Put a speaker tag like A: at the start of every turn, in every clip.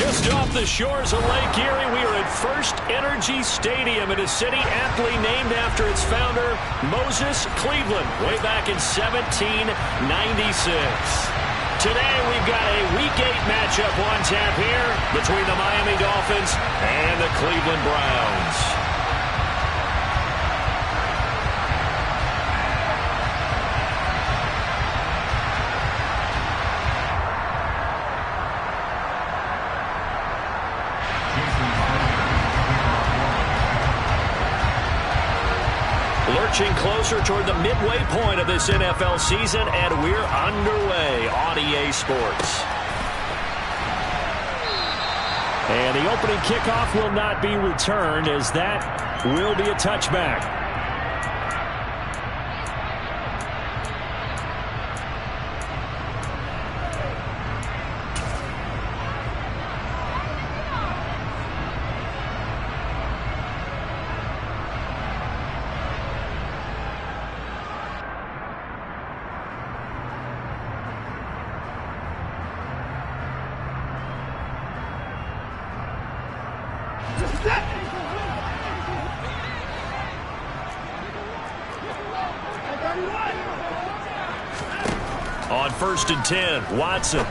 A: Just off the shores of Lake Erie, we are at First Energy Stadium in a city aptly named after its founder, Moses Cleveland, way back in 1796. Today, we've got a Week 8 matchup on tap here between the Miami Dolphins and the Cleveland Browns. Lurching closer toward the midway point of this NFL season, and we're underway on EA Sports. And the opening kickoff will not be returned, as that will be a touchback. On 1st and 10, Watson.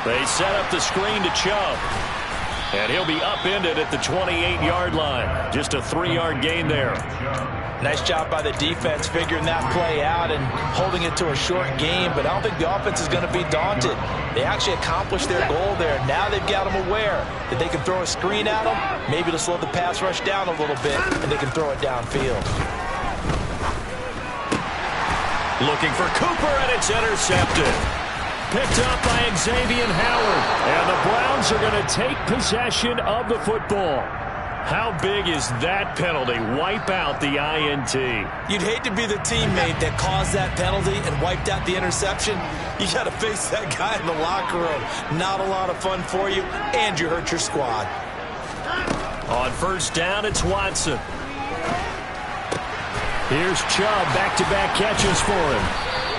A: They set up the screen to Chubb. And he'll be upended at the 28-yard line. Just a 3-yard gain there.
B: Nice job by the defense figuring that play out and holding it to a short game, but I don't think the offense is going to be daunted. They actually accomplished their goal there. Now they've got them aware that they can throw a screen at them, maybe to slow the pass rush down a little bit, and they can throw it downfield.
A: Looking for Cooper, and it's intercepted. Picked up by Xavier Howard, and the Browns are going to take possession of the football. How big is that penalty? Wipe out the INT.
B: You'd hate to be the teammate that caused that penalty and wiped out the interception. You got to face that guy in the locker room. Not a lot of fun for you, and you hurt your squad.
A: On 1st down, it's Watson. Here's Chubb, back-to-back catches for him.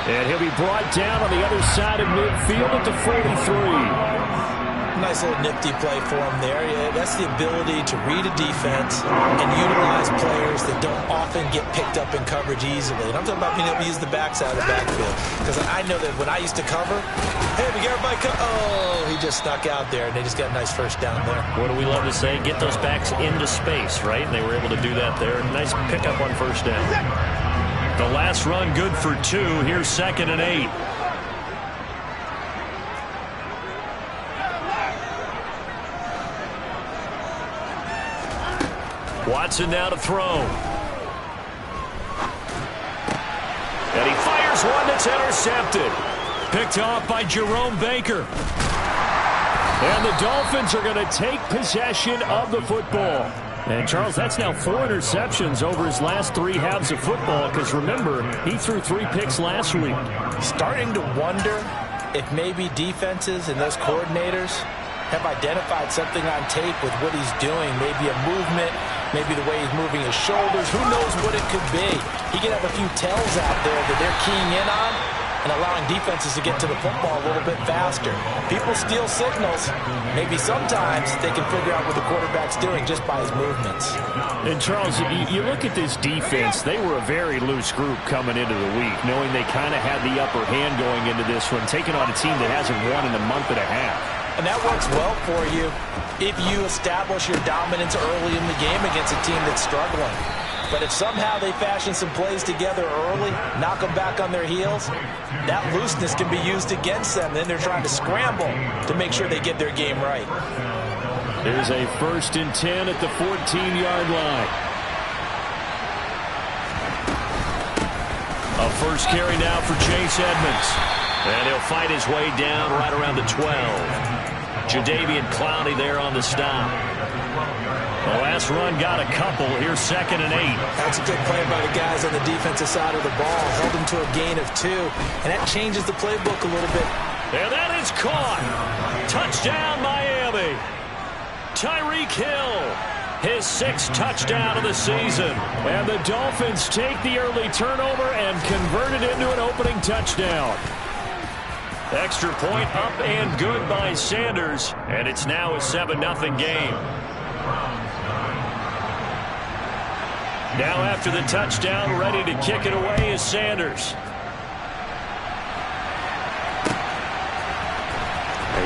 A: And he'll be brought down on the other side of midfield at the 43.
B: Nice little nifty play for him there. Yeah, that's the ability to read a defense and utilize players that don't often get picked up in coverage easily. And I'm talking about being able to use the backside of the backfield. Because I know that when I used to cover, hey, we got everybody oh, he just snuck out there, and they just got a nice 1st down there.
A: What do we love to say? Get those backs into space, right? And they were able to do that there. Nice pickup on 1st down. The last run good for 2. Here's 2nd and 8. Watson now to throw. And he fires one that's intercepted. Picked off by Jerome Baker. And the Dolphins are going to take possession of the football. And, Charles, that's now 4 interceptions over his last 3 halves of football, because, remember, he threw 3 picks last week.
B: Starting to wonder if maybe defenses and those coordinators have identified something on tape with what he's doing. Maybe a movement, maybe the way he's moving his shoulders. Who knows what it could be? He could have a few tells out there that they're keying in on and allowing defenses to get to the football a little bit faster. People steal signals. Maybe sometimes they can figure out what the quarterback's doing just by his movements.
A: And, Charles, you look at this defense, they were a very loose group coming into the week, knowing they kind of had the upper hand going into this one, taking on a team that hasn't won in a month and a half.
B: And that works well for you if you establish your dominance early in the game against a team that's struggling. But if somehow they fashion some plays together early, knock them back on their heels, that looseness can be used against them. Then they're trying to scramble to make sure they get their game right.
A: There's a 1st and 10 at the 14-yard line. A first carry now for Chase Edmonds. And he'll fight his way down right around the 12. Jadeveon Clowney there on the stop. The last run got a couple. Here's 2nd and 8.
B: That's a good play by the guys on the defensive side of the ball. Held him to a gain of 2. And that changes the playbook a little bit.
A: And that is caught. Touchdown, Miami. Tyreek Hill, his 6th touchdown of the season. And the Dolphins take the early turnover and convert it into an opening touchdown. Extra point up and good by Sanders, and it's now a 7-0 game. Now after the touchdown, ready to kick it away is Sanders.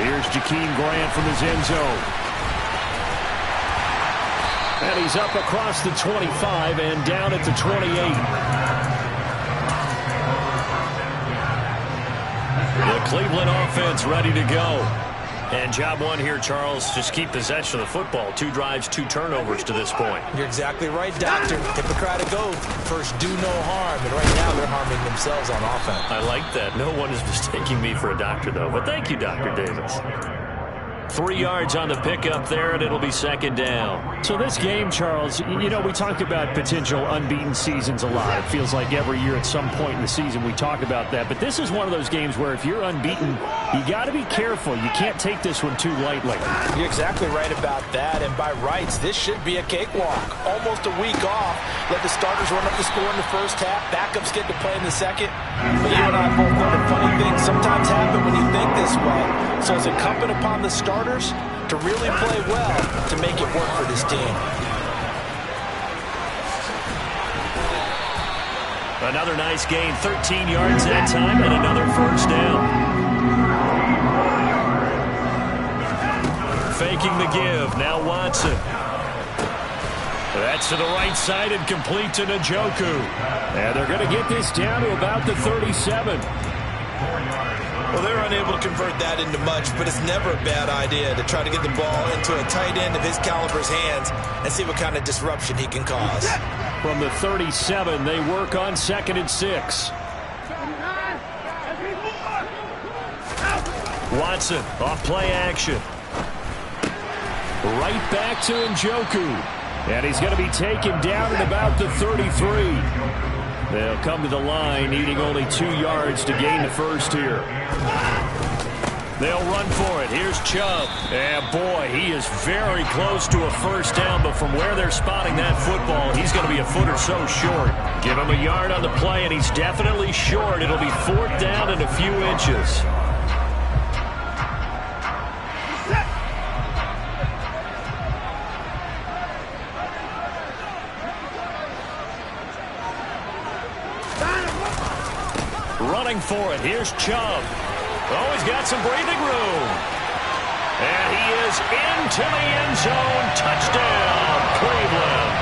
A: Here's Jakeem Grant from his end zone. And he's up across the 25 and down at the 28. The Cleveland offense ready to go. And job one here, Charles, just keep possession of the football. 2 drives, 2 turnovers to this point.
B: You're exactly right, Doctor. Hippocratic oath. First, do no harm. And right now, they're harming themselves on offense.
A: I like that. No one is mistaking me for a doctor, though. But thank you, Dr. Davis. 3 yards on the pickup there, and it'll be 2nd down.
C: So this game, Charles, you know, we talked about potential unbeaten seasons a lot. It feels like every year at some point in the season we talk about that. But this is one of those games where if you're unbeaten, you got to be careful. You can't take this one too lightly.
B: You're exactly right about that. And by rights, this should be a cakewalk. Almost a week off. Let the starters run up the score in the first half. Backups get to play in the second. But you and I both know that funny things sometimes happen when you think this way. So it's incumbent upon the starters to really play well to make it work for this team.
A: Another nice gain, 13 yards that time, and another first down. Faking the give, now Watson. That's to the right side and complete to Njoku.
C: And they're going to get this down to about the 37.
B: Well, they're unable to convert that into much, but it's never a bad idea to try to get the ball into a tight end of his caliber's hands and see what kind of disruption he can cause.
C: From the 37, they work on 2nd and 6.
A: Watson off play action.
C: Right back to Njoku. And he's going to be taken down at about the 33. They'll come to the line, needing only 2 yards to gain the first here.
A: They'll run for it. Here's Chubb. And boy, he is very close to a first down, but from where they're spotting that football, he's going to be a foot or so short. Give him a yard on the play, and he's definitely short. It'll be 4th down and a few inches. Running for it. Here's Chubb. Oh, he's got some breathing room. And he is into the end zone. Touchdown, Cleveland.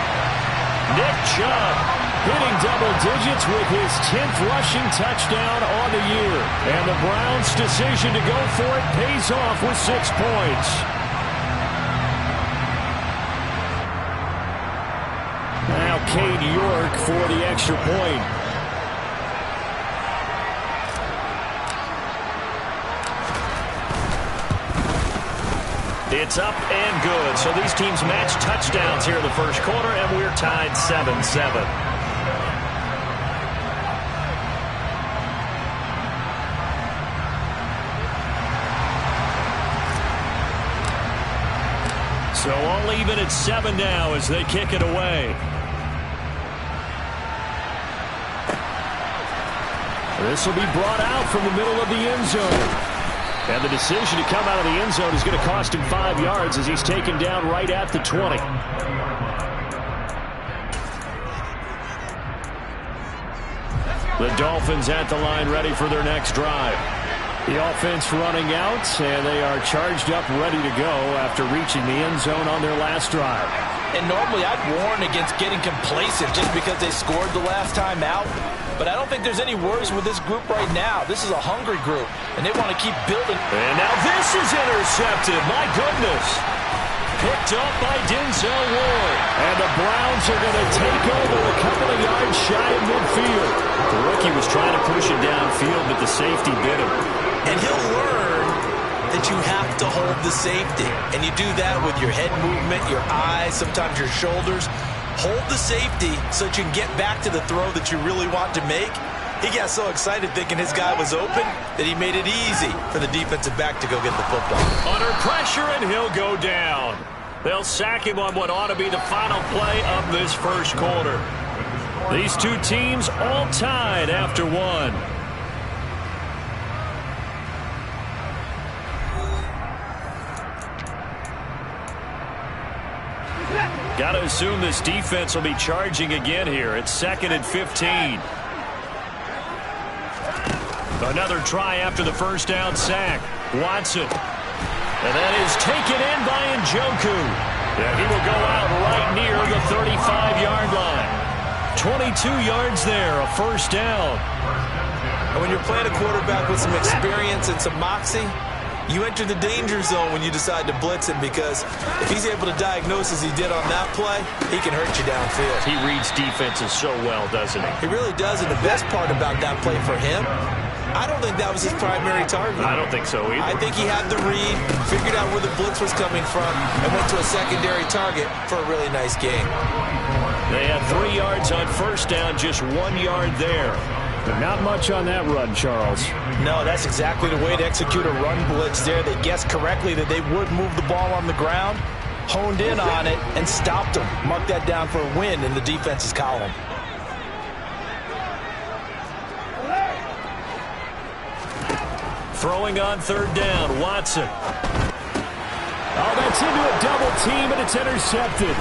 A: Nick Chubb hitting double digits with his 10th rushing touchdown on the year. And the Browns' decision to go for it pays off with 6 points.
C: Now Cade York for the extra point.
A: It's up and good. So these teams match touchdowns here in the first quarter, and we're tied 7-7. So all even at 7 now as they kick it away.
C: This will be brought out from the middle of the end zone. And the decision to come out of the end zone is going to cost him 5 yards as he's taken down right at the 20.
A: The Dolphins at the line ready for their next drive.
C: The offense running out, and they are charged up ready to go after reaching the end zone on their last drive.
B: And normally I'd warn against getting complacent just because they scored the last time out. But I don't think there's any worries with this group right now. This is a hungry group, and they want to keep building.
A: And now this is intercepted. My goodness. Picked up by Denzel Ward.
C: And the Browns are going to take over a couple of yards shy of midfield.
A: The rookie was trying to push it downfield, but the safety bit him.
B: And he'll learn that you have to hold the safety. And you do that with your head movement, your eyes, sometimes your shoulders. Hold the safety so that you can get back to the throw that you really want to make. He got so excited thinking his guy was open that he made it easy for the defensive back to go get the football.
A: Under pressure, and he'll go down. They'll sack him on what ought to be the final play of this first quarter. These two teams all tied after one. Got to assume this defense will be charging again here. It's 2nd and 15. Another try after the first down sack. Watson. And that is taken in by Njoku. And he will go out right near the 35-yard line. 22 yards there, a first down.
B: And when you're playing a quarterback with some experience and some moxie, you enter the danger zone when you decide to blitz him, because if he's able to diagnose as he did on that play, he can hurt you downfield.
A: He reads defenses so well, doesn't he?
B: He really does, and the best part about that play for him, I don't think that was his primary target.
A: I don't think so either.
B: I think he had the read, figured out where the blitz was coming from, and went to a secondary target for a really nice game.
A: They had 3 yards on first down, just 1 yard there.
C: But not much on that run, Charles.
B: No, that's exactly the way to execute a run blitz there. They guessed correctly that they would move the ball on the ground, honed in on it, and stopped them. Mark that down for a win in the defense's column.
A: Throwing on third down, Watson.
C: Oh, that's into a double team, and it's intercepted.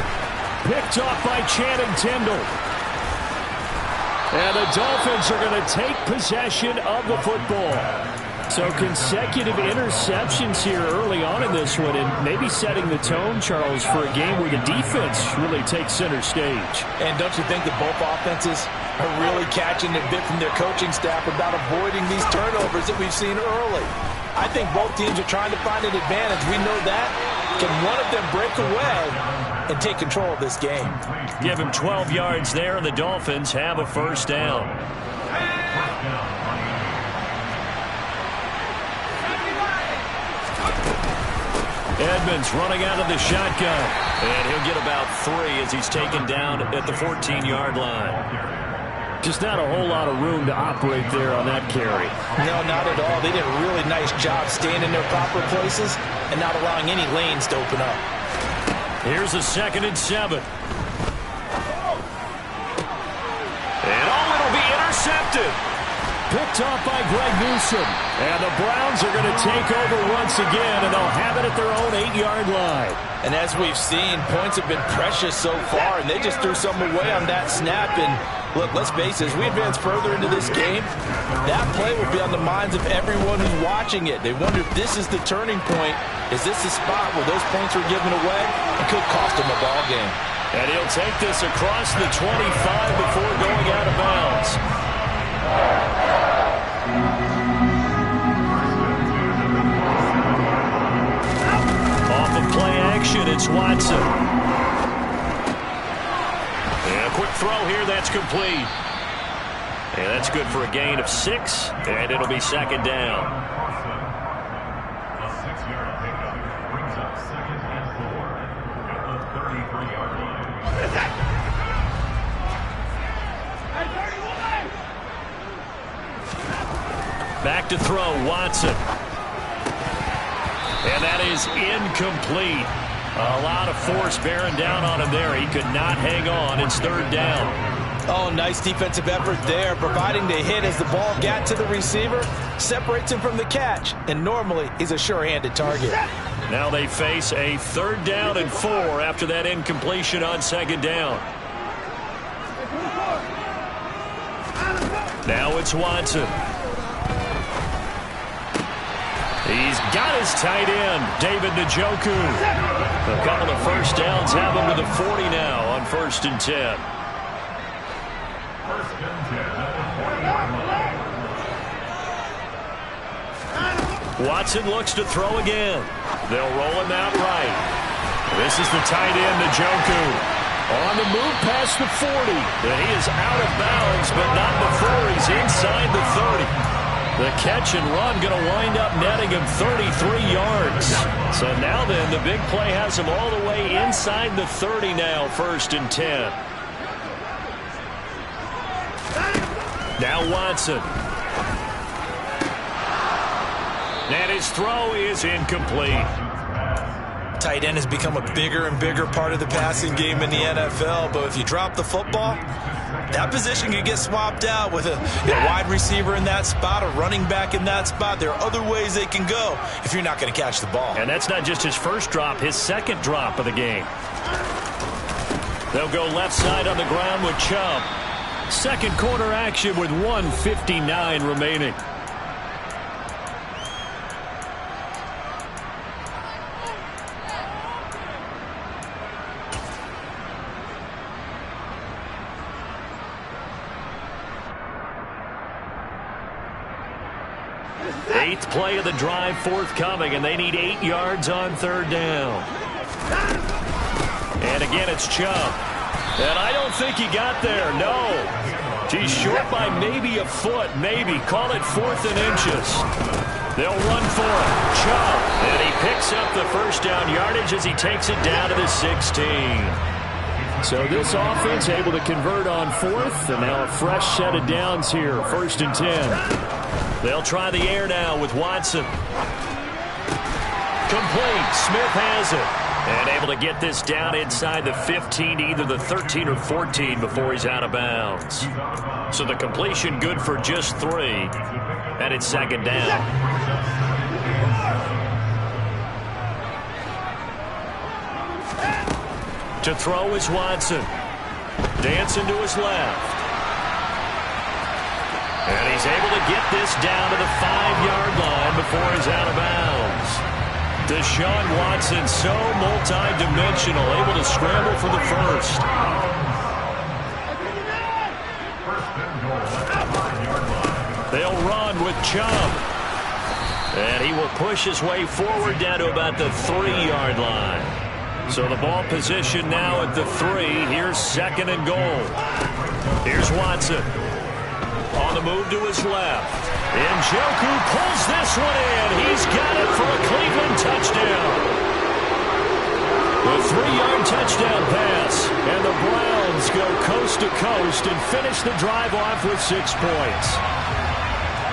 C: Picked off by Channing Tindall. And the Dolphins are going to take possession of the football. So consecutive interceptions here early on in this one, and maybe setting the tone, Charles, for a game where the defense really takes center stage.
B: And don't you think that both offenses are really catching a bit from their coaching staff about avoiding these turnovers that we've seen early? I think both teams are trying to find an advantage. We know that. Can one of them break away and take control of this game?
A: Give him 12 yards there, and the Dolphins have a first down. Edmonds running out of the shotgun. And he'll get about 3 as he's taken down at the 14-yard line.
C: Just not a whole lot of room to operate there on that carry.
B: No, not at all. They did a really nice job staying in their proper places and not allowing any lanes to open up.
A: Here's a 2nd and 7. And it'll be intercepted. Picked off by Greg Newsome. And the Browns are going to take over once again, and they'll have it at their own 8-yard line.
B: And as we've seen, points have been precious so far, and they just threw some away on that snap. And look, let's face it, as we advance further into this game, that play will be on the minds of everyone who's watching it. They wonder if this is the turning point. Is this the spot where those points were given away? It could cost them a ball game.
A: And he'll take this across the 25 before going out of bounds. Off of play action, it's Watson. And a quick throw here, that's complete. And that's good for a gain of 6, and it'll be 2nd down. Back to throw, Watson. And that is incomplete. A lot of force bearing down on him there. He could not hang on. It's 3rd down.
B: Oh, nice defensive effort there, providing the hit as the ball got to the receiver, separates him from the catch, and normally he's a sure-handed target.
A: Now they face a 3rd down and 4 after that incompletion on 2nd down. Now it's Watson. He's got his tight end, David Njoku. A couple of first downs have him to the 40 now on 1st and 10. Watson looks to throw again. They'll roll him out right. This is the tight end, Njoku. On the move past the 40. And he is out of bounds, but not before he's inside the 30. The catch and run going to wind up netting him 33 yards. So now then, the big play has him all the way inside the 30 now, 1st and 10. Now Watson. And his throw is incomplete.
B: Tight end has become a bigger and bigger part of the passing game in the NFL, but if you drop the football, that position can get swapped out with a wide receiver in that spot, a running back in that spot. There are other ways they can go if you're not going to catch the ball.
A: And that's not just his first drop, his 2nd drop of the game. They'll go left side on the ground with Chubb. Second quarter action with 1:59 remaining. Eighth play of the drive forthcoming, and they need 8 yards on third down. And again, it's Chubb. And I don't think he got there, no. He's short by maybe a foot, maybe. Call it 4th and inches. They'll run for it. Chubb. And he picks up the first down yardage as he takes it down to the 16. So this offense able to convert on 4th, and now a fresh set of downs here, 1st and 10. They'll try the air now with Watson. Complete. Smith has it. And able to get this down inside the 15 to either the 13 or 14 before he's out of bounds. So the completion good for just 3. And it's second down. To throw is Watson. Dancing to his left. And he's able to get this down to the 5-yard line before he's out of bounds. Deshaun Watson, so multi-dimensional, able to scramble for the first. They'll run with Chubb. And he will push his way forward down to about the 3-yard line. So the ball position now at the 3. Here's second and goal. Here's Watson. On the move to his left. Njoku pulls this one in. He's got it for a Cleveland touchdown. The 3-yard touchdown pass. And the Browns go coast to coast and finish the drive off with 6 points.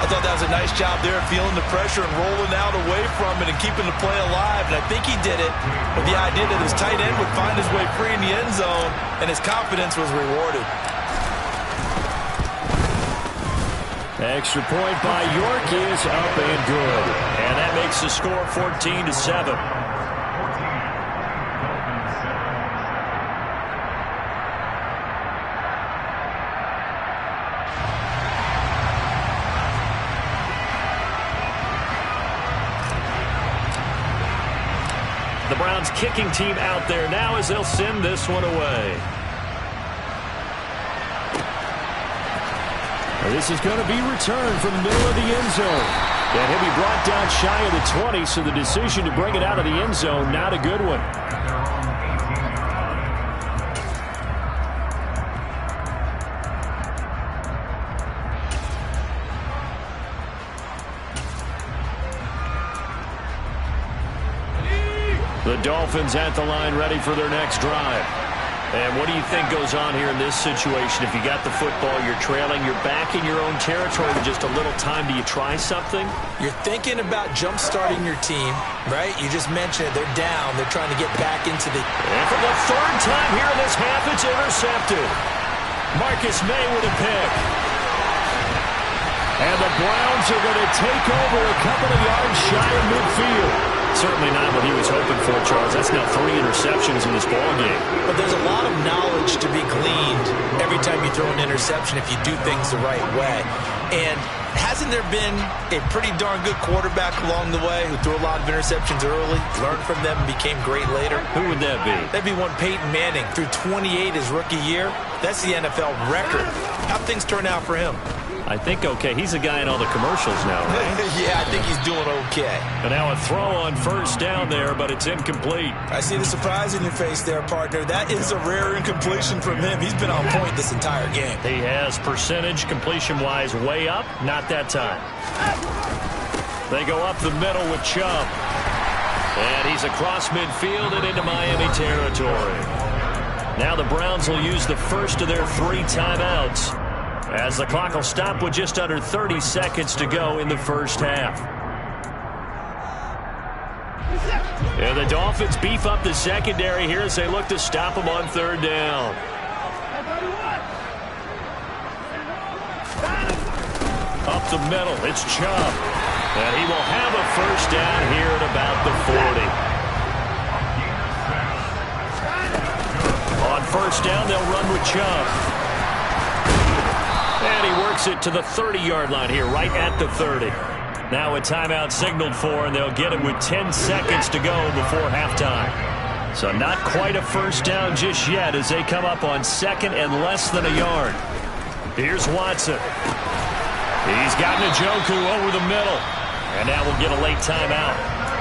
B: I thought that was a nice job there, feeling the pressure and rolling out away from it and keeping the play alive. And I think he did it with the idea that his tight end would find his way free in the end zone, and his confidence was rewarded.
A: Extra point by York is up and good. And that makes the score 14-7. The Browns kicking team out there now as they'll send this one away. This is going to be returned from the middle of the end zone. And he'll be brought down shy of the 20, so the decision to bring it out of the end zone, not a good one. The Dolphins at the line ready for their next drive. And what do you think goes on here in this situation? If you got the football, you're trailing, you're back in your own territory with just a little time. Do you try something?
B: You're thinking about jump-starting your team, right? You just mentioned it. They're down. They're trying to get back into the...
A: And for the 3rd time here in this half, it's intercepted. Marcus May with a pick. And the Browns are going to take over a couple of yards shy of midfield. Certainly not what he was hoping for, Charles. That's now 3 interceptions in this ballgame.
B: But there's a lot of knowledge to be gleaned every time you throw an interception if you do things the right way. And hasn't there been a pretty darn good quarterback along the way who threw a lot of interceptions early, learned from them, and became great later?
A: Who would that be?
B: That'd be one Peyton Manning. Threw 28 his rookie year. That's the NFL record. How'd things turn out for him?
A: I think okay. He's a guy in all the commercials now, right?
B: Yeah, I think he's doing okay.
A: And now a throw on first down there, but it's incomplete.
B: I see the surprise in your face there, partner. That is a rare incompletion from him. He's been on point this entire game.
A: He has percentage completion-wise way up. Not that time. They go up the middle with Chubb. And he's across midfield and into Miami territory. Now the Browns will use the first of their 3 timeouts, as the clock will stop with just under 30 seconds to go in the first half. And the Dolphins beef up the secondary here as they look to stop him on 3rd down. Up the middle, it's Chubb. And he will have a first down here at about the 40. On first down, they'll run with Chubb. And he works it to the 30-yard line here, right at the 30. Now a timeout signaled for, and they'll get it with 10 seconds to go before halftime. So not quite a first down just yet as they come up on second and less than a yard. Here's Watson. He's got Njoku over the middle. And now we'll get a late timeout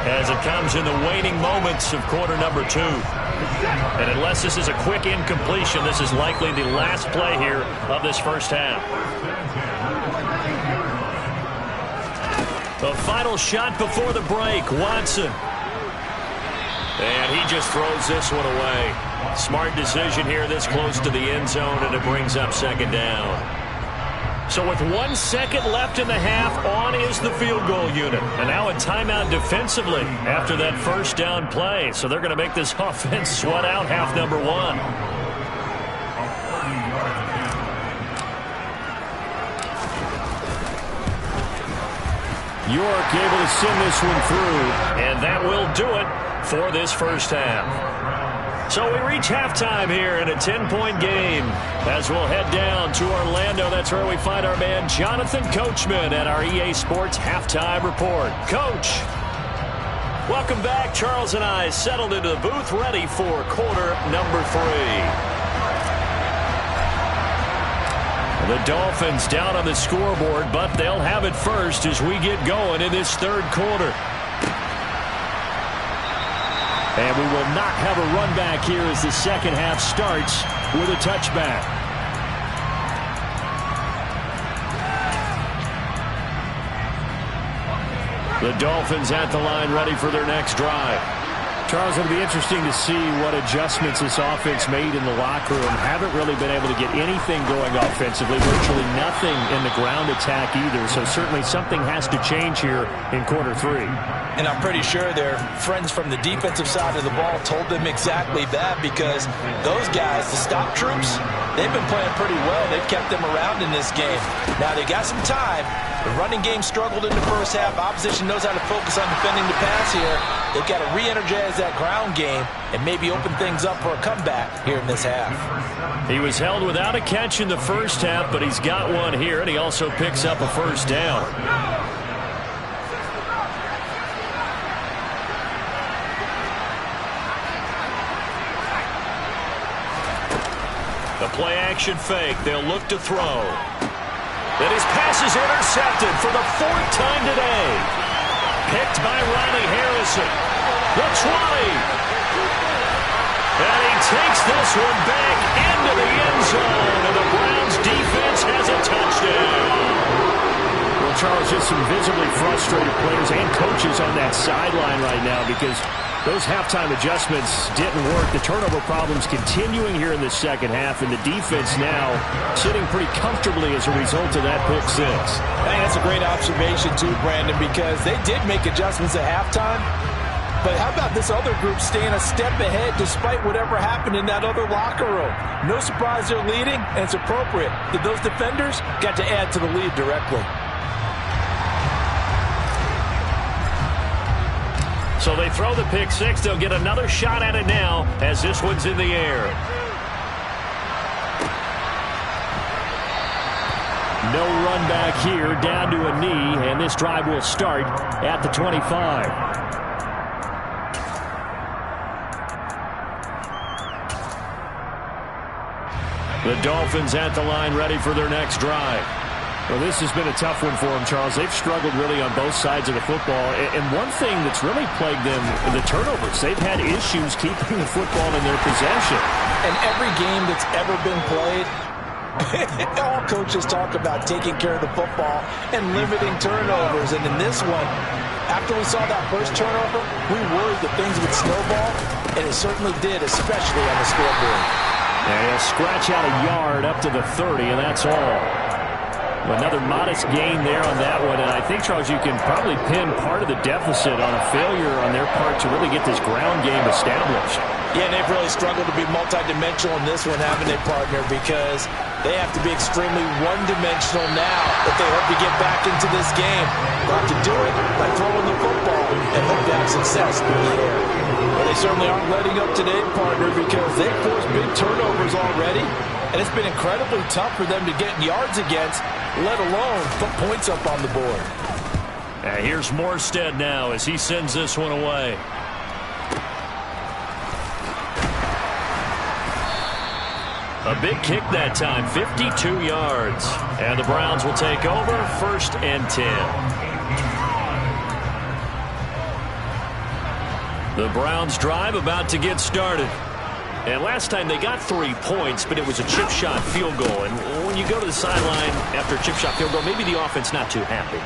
A: as it comes in the waning moments of quarter number 2. And unless this is a quick incompletion, this is likely the last play here of this first half. The final shot before the break, Watson. And he just throws this one away. Smart decision here this close to the end zone, and it brings up second down. So with 1 second left in the half, on is the field goal unit. And now a timeout defensively after that first down play. So they're going to make this offense sweat out half number 1. York able to send this one through. And that will do it for this first half. So we reach halftime here in a 10-point game as we'll head down to Orlando. That's where we find our man Jonathan Coachman at our EA Sports Halftime Report. Coach, welcome back. Charles and I settled into the booth ready for quarter number 3. The Dolphins down on the scoreboard, but they'll have it first as we get going in this third quarter. And we will not have a run back here as the second half starts with a touchback. The Dolphins at the line ready for their next drive. Charles, it'll be interesting to see what adjustments this offense made in the locker room. Haven't really been able to get anything going offensively, virtually nothing in the ground attack either. So certainly something has to change here in quarter 3.
B: And I'm pretty sure their friends from the defensive side of the ball told them exactly that, because those guys, the stop troops, they've been playing pretty well. They've kept them around in this game. Now they got some time. The running game struggled in the first half. Opposition knows how to focus on defending the pass here. They've got to re-energize that ground game and maybe open things up for a comeback here in this half.
A: He was held without a catch in the first half, but he's got one here, and he also picks up a first down. The play-action fake. They'll look to throw. And his pass is intercepted for the 4th time today. Picked by Riley Harrison. The 20. And he takes this one back into the end zone. And the Browns defense has a touchdown. Well, Charles, just some visibly frustrated players and coaches on that sideline right now because those halftime adjustments didn't work. The turnover problems continuing here in the second half, and the defense now sitting pretty comfortably as a result of that pick 6.
B: I think that's a great observation too, Brandon, because they did make adjustments at halftime. But how about this other group staying a step ahead despite whatever happened in that other locker room? No surprise they're leading, and it's appropriate that those defenders got to add to the lead directly.
A: So they throw the pick 6. They'll get another shot at it now as this one's in the air. No run back here, down to a knee, and this drive will start at the 25. The Dolphins at the line ready for their next drive. Well, this has been a tough one for them, Charles. They've struggled really on both sides of the football. And one thing that's really plagued them, the turnovers. They've had issues keeping the football in their possession.
B: And every game that's ever been played, all coaches talk about taking care of the football and limiting turnovers. And in this one, after we saw that first turnover, we worried that things would snowball, and it certainly did, especially on the scoreboard.
A: And he'll scratch out a yard up to the 30, and that's all. Another modest gain there on that one, and I think, Charles, you can probably pin part of the deficit on a failure on their part to really get this ground game established.
B: Yeah, and they've really struggled to be multidimensional in this one, haven't they, partner? Because they have to be extremely one-dimensional now if they hope to get back into this game. They'll have to do it by throwing the football and hope to have success through the air. But they certainly aren't letting up today, partner, because they've forced big turnovers already, and it's been incredibly tough for them to get yards against, let alone put points up on the board.
A: And here's Morstead now as he sends this one away. A big kick that time, 52 yards. And the Browns will take over, 1st and 10. The Browns drive about to get started. And last time they got 3 points, but it was a chip shot field goal. And when you go to the sideline after a chip shot field goal, maybe the offense not too happy.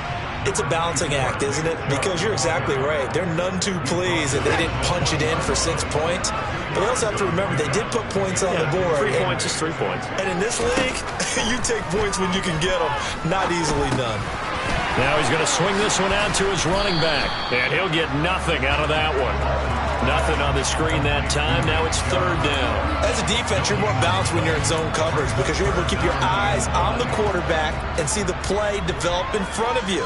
B: It's a balancing act, isn't it? Because you're exactly right. They're none too pleased that they didn't punch it in for 6 points. But they also have to remember they did put points on the board.
A: 3 points is 3 points.
B: And in this league, you take points when you can get them. Not easily done.
A: Now he's going to swing this one out to his running back. And he'll get nothing out of that one. Nothing on the screen that time. Now it's 3rd down.
B: As a defense, you're more balanced when you're in zone coverage because you're able to keep your eyes on the quarterback and see the play develop in front of you.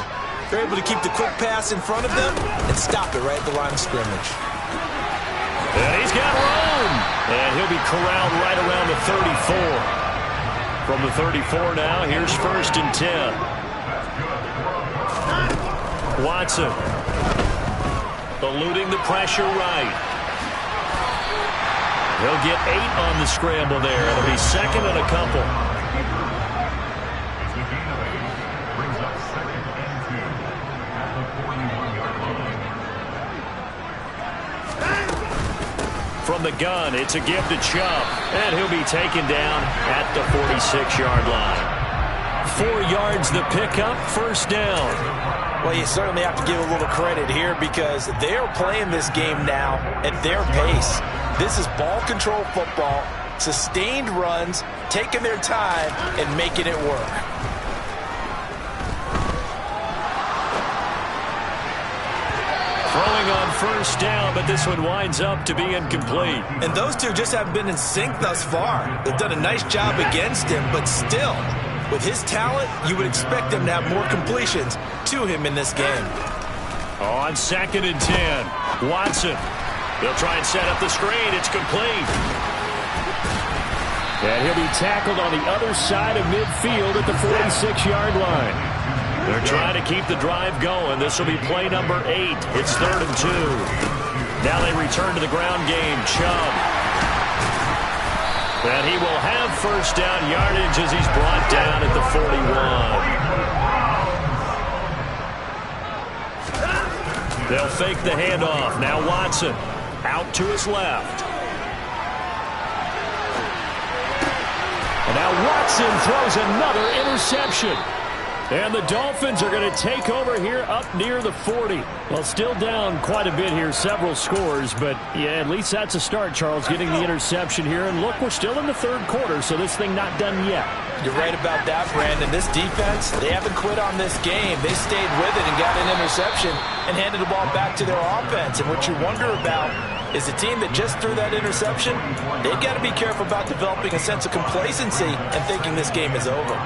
B: You're able to keep the quick pass in front of them and stop it right at the line of scrimmage.
A: And he's got room. And he'll be corralled right around the 34. From the 34 now, here's 1st and 10. Watson eluding the pressure right. He'll get 8 on the scramble there. It'll be 2nd and a couple. From the gun, it's a give to Chubb. And he'll be taken down at the 46-yard line. 4 yards the pickup, 1st down.
B: Well, you certainly have to give a little credit here because they're playing this game now at their pace. This is ball control football, sustained runs, taking their time, and making it work.
A: Throwing on 1st down, but this one winds up to be incomplete.
B: And those two just haven't been in sync thus far. They've done a nice job against him, but still, with his talent, you would expect him to have more completions to him in this game.
A: On 2nd and 10, Watson. They'll try and set up the screen. It's complete. And he'll be tackled on the other side of midfield at the 46-yard line. They're trying to keep the drive going. This will be play number 8. It's 3rd and 2. Now they return to the ground game. Chubb. And he will have 1st down yardage as he's brought down at the 41. They'll fake the handoff. Now Watson out to his left. And now Watson throws another interception. And the Dolphins are going to take over here up near the 40. Well, still down quite a bit here, several scores. But, yeah, at least that's a start, Charles, getting the interception here. And, look, we're still in the 3rd quarter, so this thing not done yet.
B: You're right about that, Brandon. This defense, they haven't quit on this game. They stayed with it and got an interception and handed the ball back to their offense. And what you wonder about is the team that just threw that interception, they've got to be careful about developing a sense of complacency and thinking this game is over.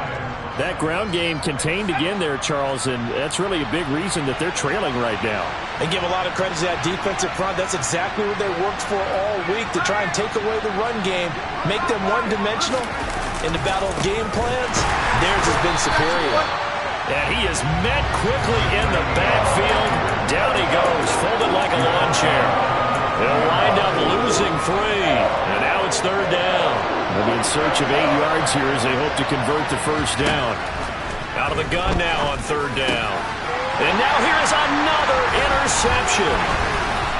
C: That ground game contained again there, Charles, and that's really a big reason that they're trailing right now.
B: And give a lot of credit to that defensive front. That's exactly what they worked for all week, to try and take away the run game, make them one-dimensional. In the battle of game plans, theirs has been superior.
A: And he is met quickly in the backfield. Down he goes, folded like a lawn chair. They'll wind up losing 3, and now it's 3rd down.
C: They'll be in search of 8 yards here as they hope to convert the 1st down.
A: Out of the gun now on 3rd down. And now here is another interception.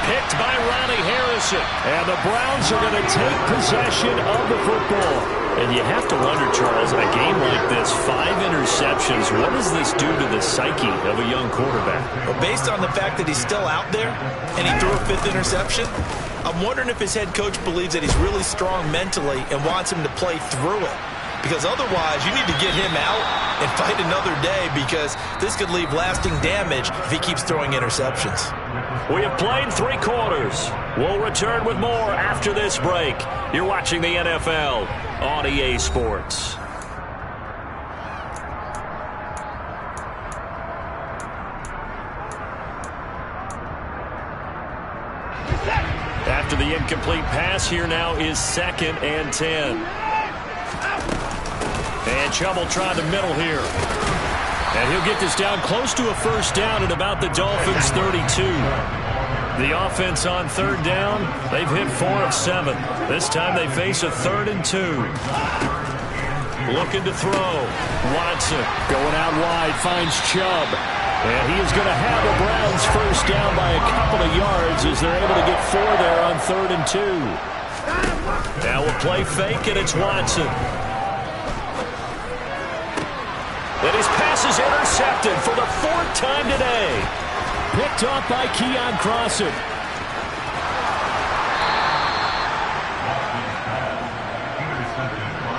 A: Picked by Ronnie Harrison. And the Browns are going to take possession of the football. And you have to wonder, Charles, in a game like this, 5 interceptions, what does this do to the psyche of a young quarterback?
B: Well, based on the fact that he's still out there and he threw a 5th interception, I'm wondering if his head coach believes that he's really strong mentally and wants him to play through it. Because otherwise, you need to get him out and fight another day, because this could leave lasting damage if he keeps throwing interceptions.
A: We have played 3 quarters. We'll return with more after this break. You're watching the NFL on EA Sports. after the incomplete pass. Here now is 2nd and 10. And Chubb try the middle here. And he'll get this down close to a first down at about the Dolphins' 32. The offense on 3rd down, they've hit 4 of 7. This time they face a 3rd and 2. Looking to throw. Watson
C: going out wide, finds Chubb. And he is going to have the Browns first down by a couple of yards as they're able to get 4 there on 3rd and 2.
A: Now we'll play fake, and it's Watson. And his pass is intercepted for the 4th time today.
C: Picked off by Keon Crossan.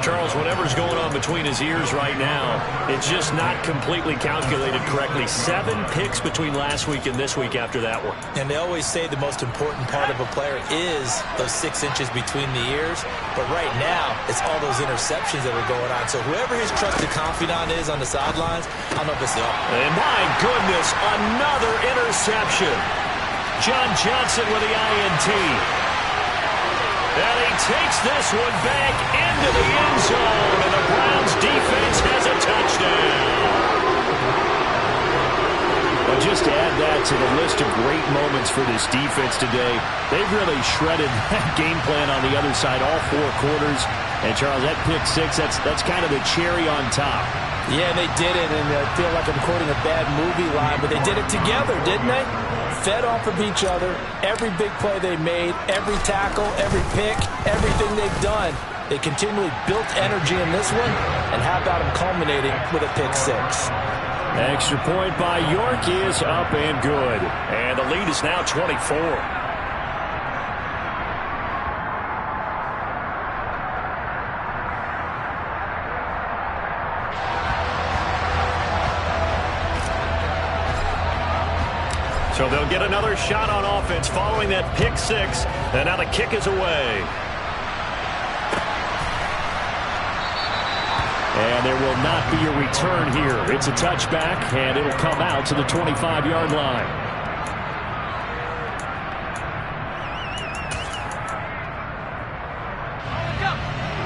A: Charles, whatever's going on between his ears right now, it's just not completely calculated correctly. 7 picks between last week and this week after that one.
B: And they always say the most important part of a player is those 6 inches between the ears. But right now, it's all those interceptions that are going on. So whoever his trusted confidant is on the sidelines, I don't know if it's up.
A: And my goodness, another interception. John Johnson with the INT. And he takes this one back into the end zone, and the Browns defense has a touchdown.
C: Well, just to add that to the list of great moments for this defense today, they've really shredded that game plan on the other side all 4 quarters. And, Charles, that pick 6, that's kind of the cherry on top.
B: Yeah, they did it, and I feel like I'm quoting a bad movie line, but they did it together, didn't they? Fed off of each other, every big play they made, every tackle, every pick, everything they've done. They continually built energy in this one, and how about them culminating with a pick 6?
C: Extra point by York is up and good.
A: And the lead is now 24. So they'll get another shot on offense following that pick 6. And now the kick is away.
C: And there will not be a return here. It's a touchback, and it'll come out to the 25-yard line.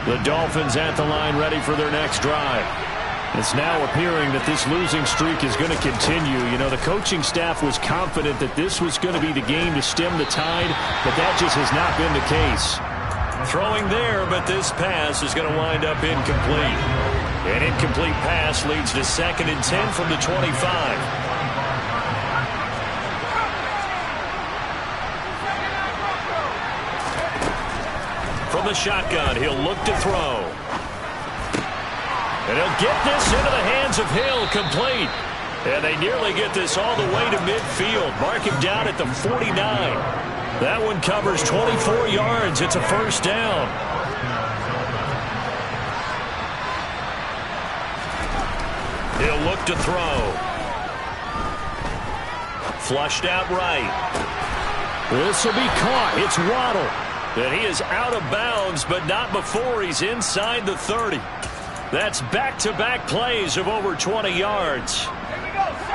C: The Dolphins at the line, ready for their next drive. It's now appearing that this losing streak is going to continue. You know, the coaching staff was confident that this was going to be the game to stem the tide, but that just has not been the case.
A: Throwing there, but this pass is going to wind up incomplete. An incomplete pass leads to 2nd and 10 from the 25. From the shotgun, he'll look to throw. And he'll get this into the hands of Hill, complete. And they nearly get this all the way to midfield. Mark him down at the 49. That one covers 24 yards. It's a first down. He'll look to throw. Flushed out right.
C: This will be caught. It's Waddle.
A: And he is out of bounds, but not before he's inside the 30. That's back-to-back plays of over 20 yards.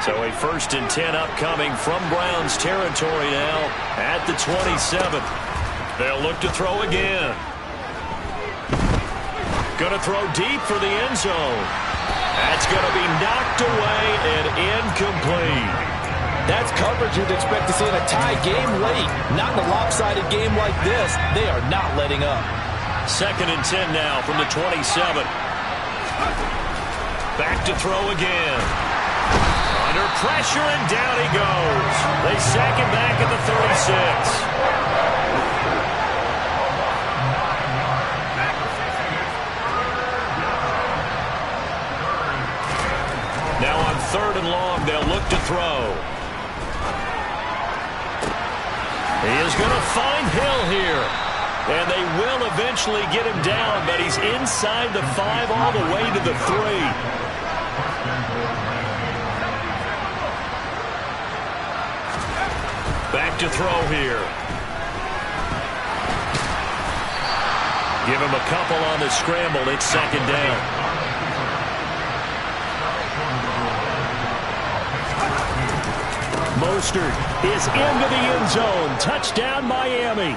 A: So a 1st and 10 upcoming from Browns territory now at the 27. They'll look to throw again. Going to throw deep for the end zone. That's going to be knocked away and incomplete.
B: That's coverage you'd expect to see in a tie game late. Not in a lopsided game like this. They are not letting up.
A: 2nd and 10 now from the 27. Back to throw again. Under pressure, and down he goes. They sack him back at the 36. Now on 3rd and long, they'll look to throw. He is going to find Hill here. And they will eventually get him down, but he's inside the 5 all the way to the 3. Back to throw here. Give him a couple on the scramble. It's 2nd down. Mostert is into the end zone. Touchdown, Miami.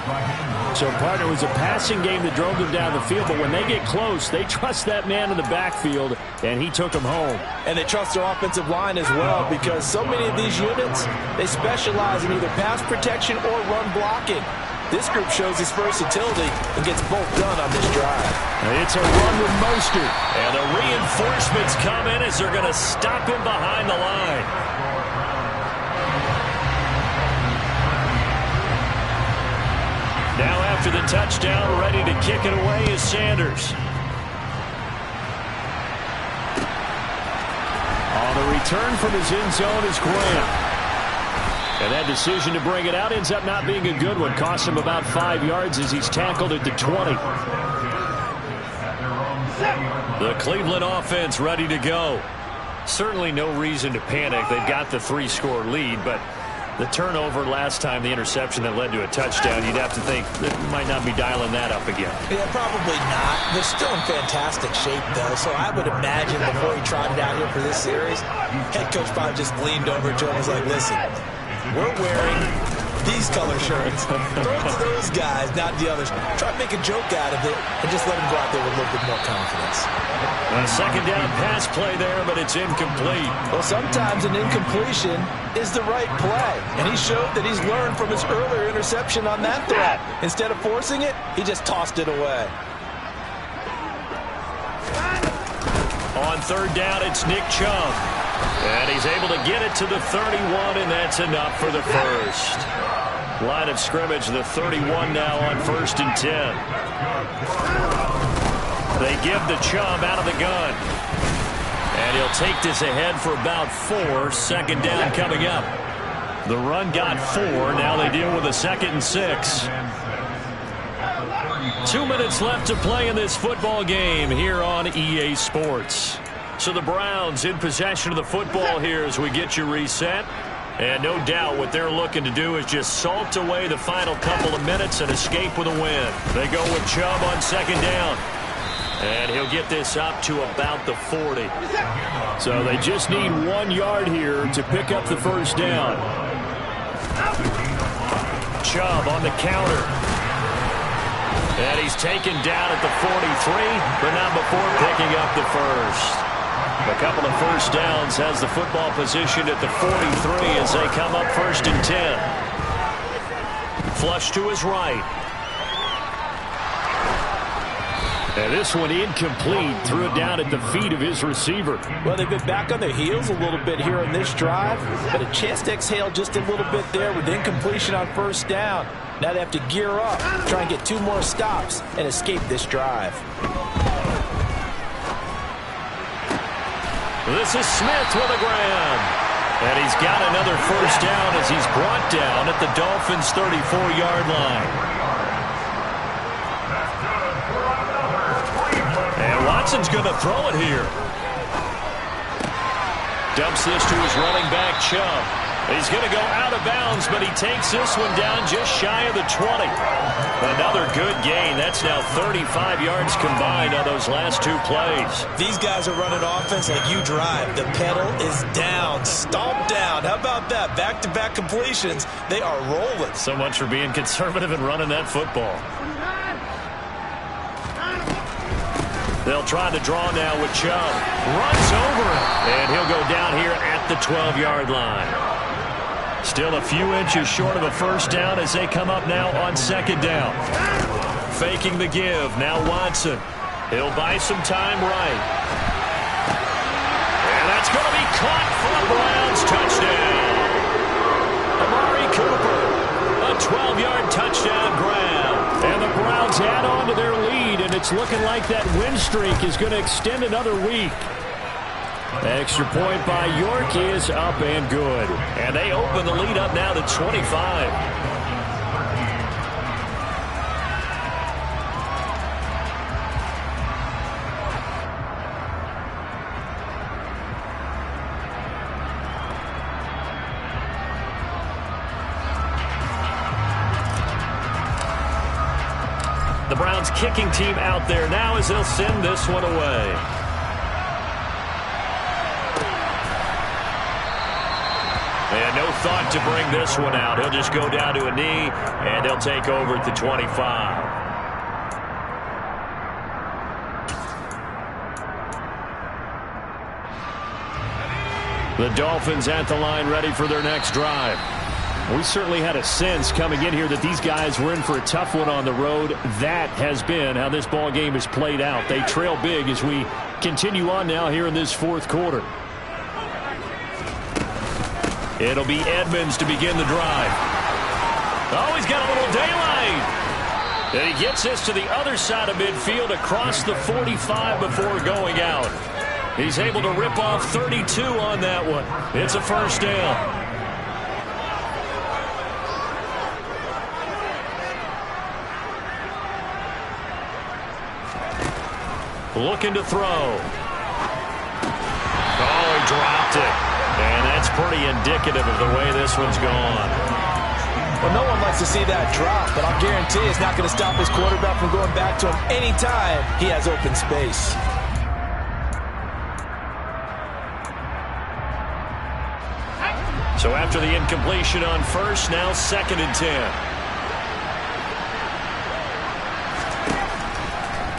A: So, partner, it was a passing game that drove them down the field, but when they get close, they trust that man in the backfield, and he took them home.
B: And they trust their offensive line as well, because so many of these units, they specialize in either pass protection or run blocking. This group shows its versatility and gets both done on this drive.
A: It's a run with Mostert. And the reinforcements come in as they're going to stop him behind the line. Now after the touchdown, ready to kick it away is Sanders. On the return from his end zone is Graham. And that decision to bring it out ends up not being a good one. Costs him about 5 yards as he's tackled at the 20. The Cleveland offense ready to go. Certainly no reason to panic. They've got the 3-score lead, but the turnover last time, the interception that led to a touchdown, you'd have to think that might not be dialing that up again.
B: Yeah, probably not. They're still in fantastic shape, though, so I would imagine before he trotted out here for this series, head coach probably just leaned over to him and was like, listen, we're wearing these color shirts. Throw it to those guys, not the others. Try to make a joke out of it and just let them go out there with a little bit more confidence.
A: A second down pass play there, but it's incomplete.
B: Well, sometimes an incompletion is the right play, and he showed that he's learned from his earlier interception on that throw. Instead of forcing it, he just tossed it away.
A: On third down, it's Nick Chubb. And he's able to get it to the 31, and that's enough for the first. Line of scrimmage, the 31 now on 1st and 10. They give the Chubb out of the gun. And he'll take this ahead for about 4. Second down coming up. The run got 4. Now they deal with a 2nd and 6. 2 minutes left to play in this football game here on EA Sports. So the Browns in possession of the football here as we get you reset. And no doubt what they're looking to do is just salt away the final couple of minutes and escape with a win. They go with Chubb on 2nd down. And he'll get this up to about the 40. So they just need 1 yard here to pick up the first down. Chubb on the counter. And he's taken down at the 43, but not before picking up the first. A couple of first downs has the football position at the 43 as they come up 1st and 10. Flush to his right. And this one incomplete. Threw it down at the feet of his receiver.
B: Well, they've been back on their heels a little bit here on this drive, but a chance to exhale just a little bit there with incompletion on 1st down. Now they have to gear up, try and get 2 more stops, and escape this drive.
A: This is Smith with a grab. And he's got another first down as he's brought down at the Dolphins' 34-yard line. And Watson's going to throw it here. Dumps this to his running back, Chubb. He's going to go out of bounds, but he takes this one down just shy of the 20. Another good gain. That's now 35 yards combined on those last 2 plays.
B: These guys are running offense like you drive. The pedal is down, stomped down. How about that? Back-to-back completions. They are rolling.
A: So much for being conservative and running that football. They'll try to draw now with Chubb. Runs over it. And he'll go down here at the 12-yard line. Still a few inches short of a first down as they come up now on 2nd down. Faking the give. Now Watson. He'll buy some time right. And that's going to be caught for a Browns touchdown. Amari Cooper. A 12-yard touchdown grab. And the Browns add on to their lead, and it's looking like that win streak is going to extend another week. Extra point by York is up and good. And they open the lead up now to 25. The Browns kicking team out there now as they'll send this one away. And no thought to bring this one out. He'll just go down to a knee, and they'll take over at the 25. The Dolphins at the line ready for their next drive. We certainly had a sense coming in here that these guys were in for a tough one on the road. That has been how this ball game has played out. They trail big as we continue on now here in this fourth quarter. It'll be Edmonds to begin the drive. Oh, he's got a little daylight. And he gets this to the other side of midfield across the 45 before going out. He's able to rip off 32 on that one. It's a first down. Looking to throw. Oh, he dropped it. And that's pretty indicative of the way this one's gone.
B: Well, no one likes to see that drop, but I'll guarantee it's not going to stop his quarterback from going back to him anytime he has open space.
A: So after the incompletion on first, now 2nd and 10.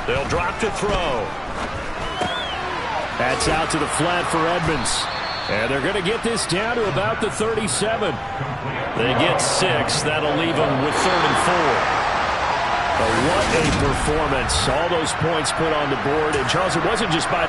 A: They'll drop to throw.
C: That's out to the flat for Edmonds. And they're going to get this down to about the 37.
A: They get 6. That'll leave them with 3rd and 4.
C: But what a performance. All those points put on the board. And, Charles, it wasn't just by...